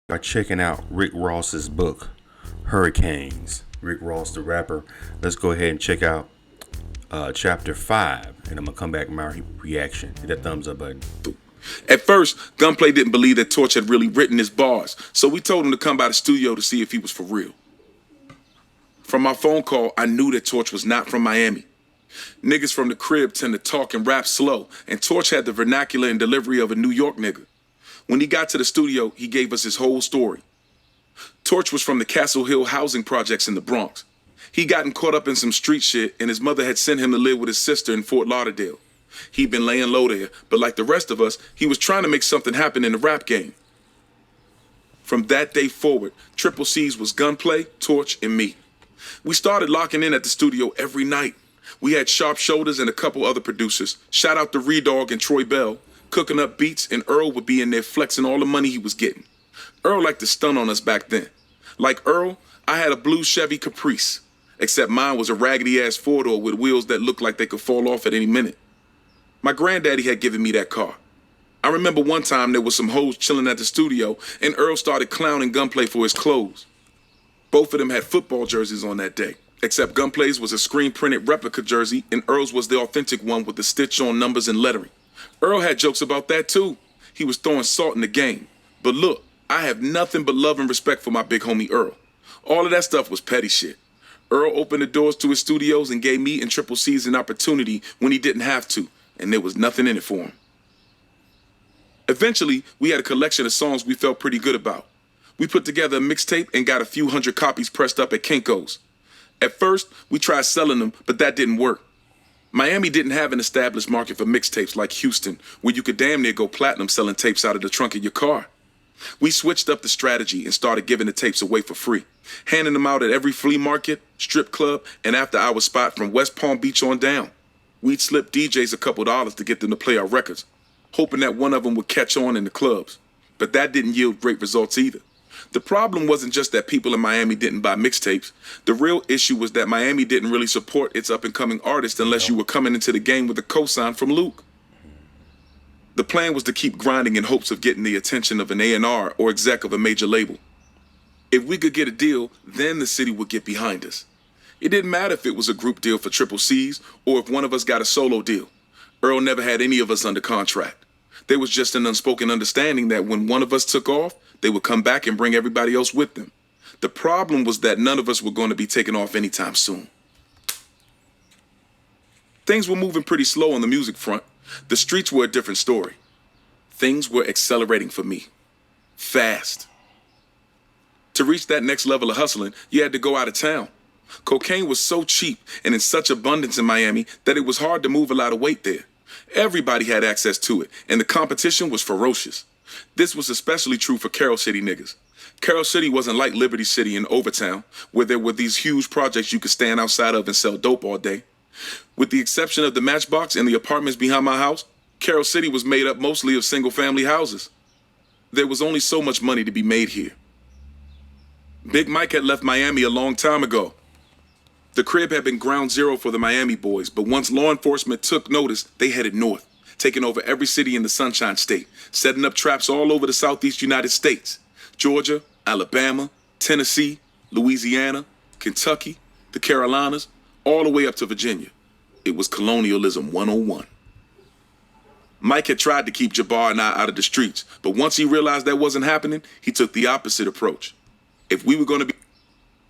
By checking out Rick Ross's book, Hurricanes. Rick Ross, the rapper. Let's go ahead and check out chapter 5, and I'm going to come back with my reaction. Hit that thumbs up button. At first, Gunplay didn't believe that Torch had really written his bars, so we told him to come by the studio to see if he was for real. From my phone call, I knew that Torch was not from Miami. Niggas from the crib tend to talk and rap slow, and Torch had the vernacular and delivery of a New York nigga. When he got to the studio, he gave us his whole story. Torch was from the Castle Hill housing projects in the Bronx. He gotten caught up in some street shit, and his mother had sent him to live with his sister in Fort Lauderdale. He'd been laying low there, but like the rest of us, he was trying to make something happen in the rap game. From that day forward, Triple C's was Gunplay, Torch, and me. We started locking in at the studio every night. We had Sharp Shoulders and a couple other producers. Shout out to Redog and Troy Bell, cooking up beats, and Earl would be in there flexing all the money he was getting. Earl liked to stun on us back then. Like Earl, I had a blue Chevy Caprice, except mine was a raggedy-ass four-door with wheels that looked like they could fall off at any minute. My granddaddy had given me that car. I remember one time there was some hoes chilling at the studio, and Earl started clowning Gunplay for his clothes. Both of them had football jerseys on that day, except Gunplay's was a screen-printed replica jersey, and Earl's was the authentic one with the stitch-on numbers and lettering. Earl had jokes about that too. He was throwing salt in the game. But look, I have nothing but love and respect for my big homie Earl. All of that stuff was petty shit. Earl opened the doors to his studios and gave me and Triple C's an opportunity when he didn't have to, and there was nothing in it for him. Eventually, we had a collection of songs we felt pretty good about. We put together a mixtape and got a few hundred copies pressed up at Kinko's. At first, we tried selling them, but that didn't work. Miami didn't have an established market for mixtapes like Houston, where you could damn near go platinum selling tapes out of the trunk of your car. We switched up the strategy and started giving the tapes away for free, handing them out at every flea market, strip club, and after-hour spot from West Palm Beach on down. We'd slip DJs a couple dollars to get them to play our records, hoping that one of them would catch on in the clubs. But that didn't yield great results either. The problem wasn't just that people in Miami didn't buy mixtapes. The real issue was that Miami didn't really support its up-and-coming artists unless you were coming into the game with a cosign from Luke. The plan was to keep grinding in hopes of getting the attention of an A&R or exec of a major label. If we could get a deal, then the city would get behind us. It didn't matter if it was a group deal for Triple C's or if one of us got a solo deal. Earl never had any of us under contract. There was just an unspoken understanding that when one of us took off, they would come back and bring everybody else with them. The problem was that none of us were going to be taking off anytime soon. Things were moving pretty slow on the music front. The streets were a different story. Things were accelerating for me. Fast. To reach that next level of hustling, you had to go out of town. Cocaine was so cheap and in such abundance in Miami that it was hard to move a lot of weight there. Everybody had access to it, and the competition was ferocious. This was especially true for Carol City niggas. Carol City wasn't like Liberty City in Overtown, where there were these huge projects you could stand outside of and sell dope all day. With the exception of the Matchbox and the apartments behind my house, Carol City was made up mostly of single-family houses. There was only so much money to be made here. Big Mike had left Miami a long time ago. The crib had been ground zero for the Miami boys, but once law enforcement took notice, they headed north, taking over every city in the Sunshine State, setting up traps all over the southeast United States. Georgia, Alabama, Tennessee, Louisiana, Kentucky, the Carolinas, all the way up to Virginia. It was colonialism 101. Mike had tried to keep Jabbar and I out of the streets, but once he realized that wasn't happening, he took the opposite approach. If we were going to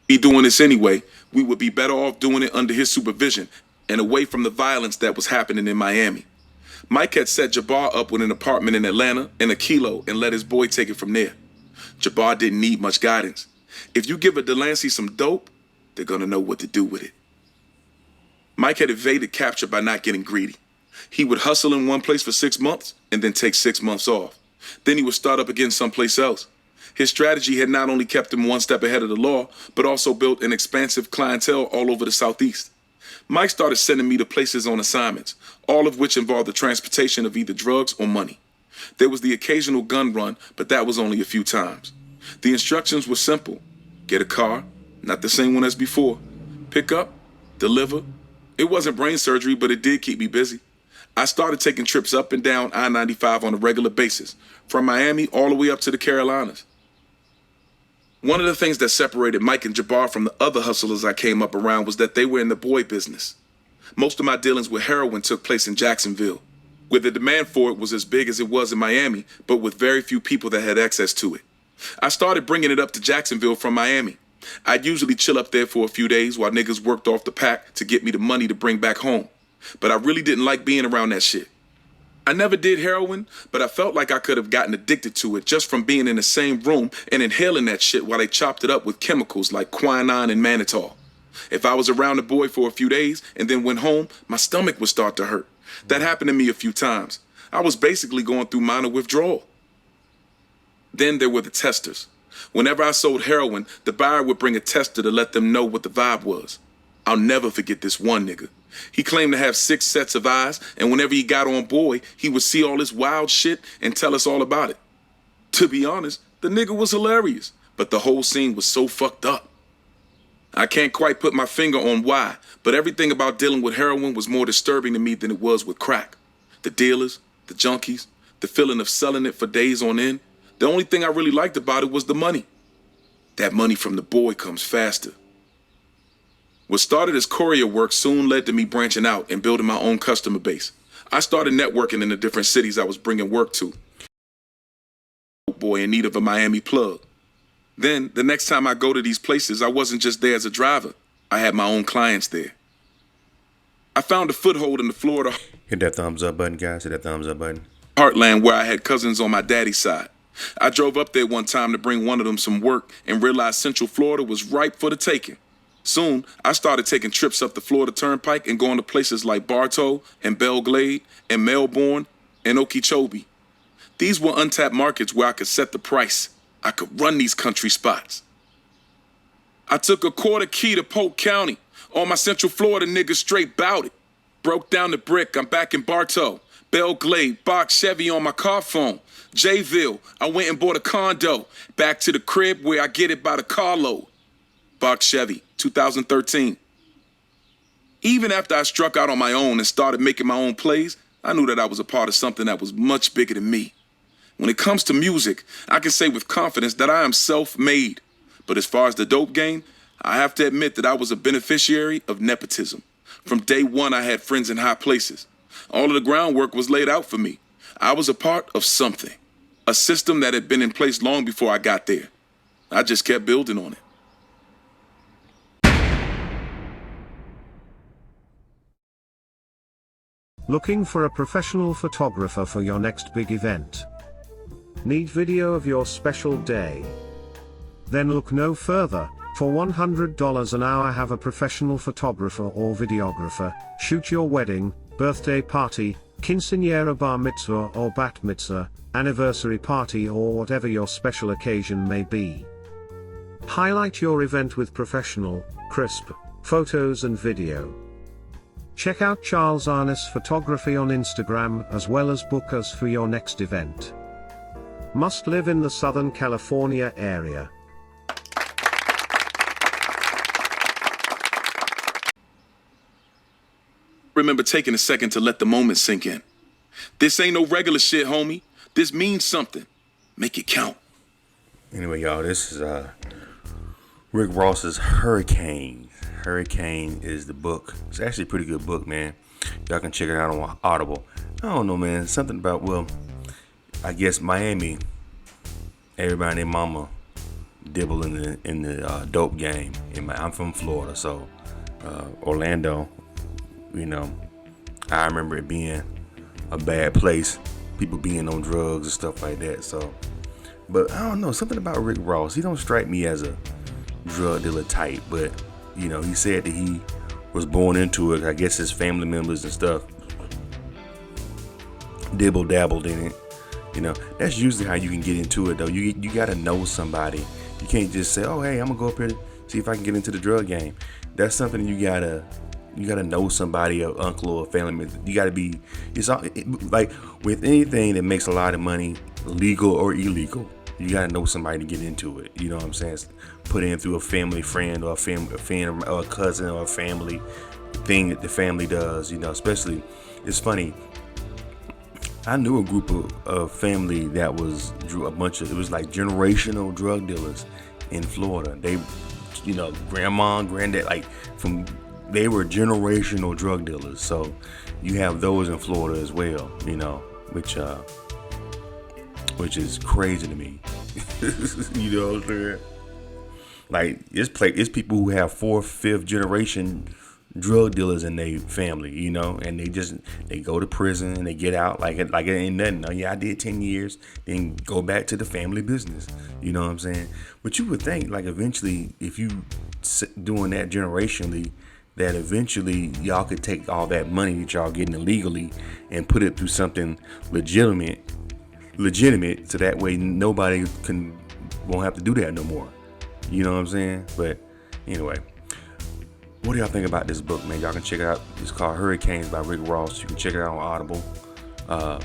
be doing this anyway, we would be better off doing it under his supervision and away from the violence that was happening in Miami. Mike had set Jabbar up with an apartment in Atlanta and a kilo and let his boy take it from there. Jabbar didn't need much guidance. If you give a Delancey some dope, they're going to know what to do with it. Mike had evaded capture by not getting greedy. He would hustle in one place for 6 months and then take 6 months off. Then he would start up again someplace else. His strategy had not only kept him one step ahead of the law, but also built an expansive clientele all over the Southeast. Mike started sending me to places on assignments, all of which involved the transportation of either drugs or money. There was the occasional gun run, but that was only a few times. The instructions were simple. Get a car, not the same one as before. Pick up, deliver. It wasn't brain surgery, but it did keep me busy. I started taking trips up and down I-95 on a regular basis, from Miami all the way up to the Carolinas. One of the things that separated Mike and Jabbar from the other hustlers I came up around was that they were in the boy business. Most of my dealings with heroin took place in Jacksonville, where the demand for it was as big as it was in Miami, but with very few people that had access to it. I started bringing it up to Jacksonville from Miami. I'd usually chill up there for a few days while niggas worked off the pack to get me the money to bring back home. But I really didn't like being around that shit. I never did heroin, but I felt like I could have gotten addicted to it just from being in the same room and inhaling that shit while they chopped it up with chemicals like quinine and mannitol. If I was around the boy for a few days and then went home, my stomach would start to hurt. That happened to me a few times. I was basically going through minor withdrawal. Then there were the testers. Whenever I sold heroin, the buyer would bring a tester to let them know what the vibe was. I'll never forget this one nigga. He claimed to have 6 sets of eyes, and whenever he got on boy, he would see all this wild shit and tell us all about it. To be honest, the nigga was hilarious, but the whole scene was so fucked up. I can't quite put my finger on why, but everything about dealing with heroin was more disturbing to me than it was with crack. The dealers, the junkies, the feeling of selling it for days on end. The only thing I really liked about it was the money. That money from the boy comes faster. What started as courier work soon led to me branching out and building my own customer base. I started networking in the different cities I was bringing work to. Boy in need of a Miami plug. Then, the next time I go to these places, I wasn't just there as a driver. I had my own clients there. I found a foothold in the Florida Hit that thumbs up button, guys. Hit that thumbs up button. heartland where I had cousins on my daddy's side. I drove up there one time to bring one of them some work and realized Central Florida was ripe for the taking. Soon, I started taking trips up the Florida Turnpike and going to places like Bartow and Belle Glade and Melbourne and Okeechobee. These were untapped markets where I could set the price. I could run these country spots. I took a quarter key to Polk County. All my Central Florida niggas straight bout it. Broke down the brick, I'm back in Bartow. Belle Glade, box Chevy on my car phone. Jayville, I went and bought a condo. Back to the crib where I get it by the carload. Box Chevy, 2013. Even after I struck out on my own and started making my own plays, I knew that I was a part of something that was much bigger than me. When it comes to music, I can say with confidence that I am self-made. But as far as the dope game, I have to admit that I was a beneficiary of nepotism. From day one, I had friends in high places. All of the groundwork was laid out for me. I was a part of something, a system that had been in place long before I got there. I just kept building on it. Looking for a professional photographer for your next big event? Need video of your special day? Then look no further. For $100 an hour, have a professional photographer or videographer shoot your wedding, birthday party, quinceañera, bar mitzvah or bat mitzvah, anniversary party, or whatever your special occasion may be. Highlight your event with professional, crisp photos and video. Check out Charles Arness Photography on Instagram, as well as book us for your next event. Must live in the Southern California area. Remember taking a second to let the moment sink in. This ain't no regular shit, homie. This means something. Make it count. Anyway, y'all, this is Rick Ross's Hurricane. Hurricane is the book. It's actually a pretty good book, man. Y'all can check it out on Audible. I don't know, man. Something about, well, I guess Miami, everybody and their mama dibble in the dope game. I'm from Florida, so Orlando, you know, I remember it being a bad place. People being on drugs and stuff like that. So, but I don't know, something about Rick Ross. He don't strike me as a drug dealer type, but you know, he said that he was born into it. I guess his family members and stuff dabbled in it. You know, that's usually how you can get into it, though. You gotta know somebody. You can't just say, "Oh, hey, I'm gonna go up here to see if I can get into the drug game." That's something you gotta know somebody, an uncle or a family member. You gotta be. It's all, like with anything that makes a lot of money, legal or illegal. You gotta know somebody to get into it. You know what I'm saying? Put in through a family friend or a friend or a cousin or a family thing that the family does. You know, especially, it's funny. I knew a group of family that was it was like generational drug dealers, in Florida. They, grandma, granddad, they were generational drug dealers. So you have those in Florida as well, which is crazy to me. You know what I'm saying? Like, it's people who have 4th, 5th generation drug dealers in their family, and they go to prison and they get out like it ain't nothing. Oh yeah, I did 10 years, then go back to the family business. You know what I'm saying? But you would think, like, eventually, if you doing that generationally, that eventually y'all could take all that money that y'all getting illegally and put it through something legitimate, so that way nobody won't have to do that no more. You know what I'm saying? But anyway, what do y'all think about this book, man? Y'all can check it out. It's called Hurricanes by Rick Ross. You can check it out on Audible. Let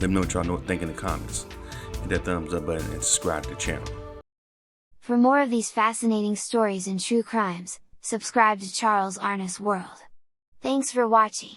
me know what y'all think in the comments. Hit that thumbs up button and subscribe to the channel. For more of these fascinating stories and true crimes, subscribe to Charles Arnis World. Thanks for watching.